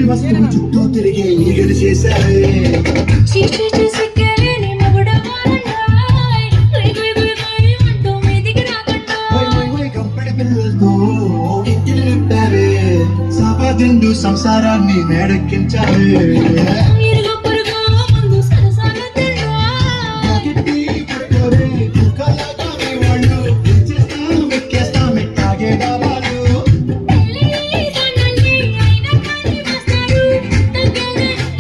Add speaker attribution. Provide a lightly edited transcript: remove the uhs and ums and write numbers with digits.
Speaker 1: వస్తువు చుట్టూ తిరిగే ఈగలు చేశారే కంపెనీ పిల్లలతో ఇంటిని నింపారే సాపాదిండు సంసారాన్ని మేడెక్కించారే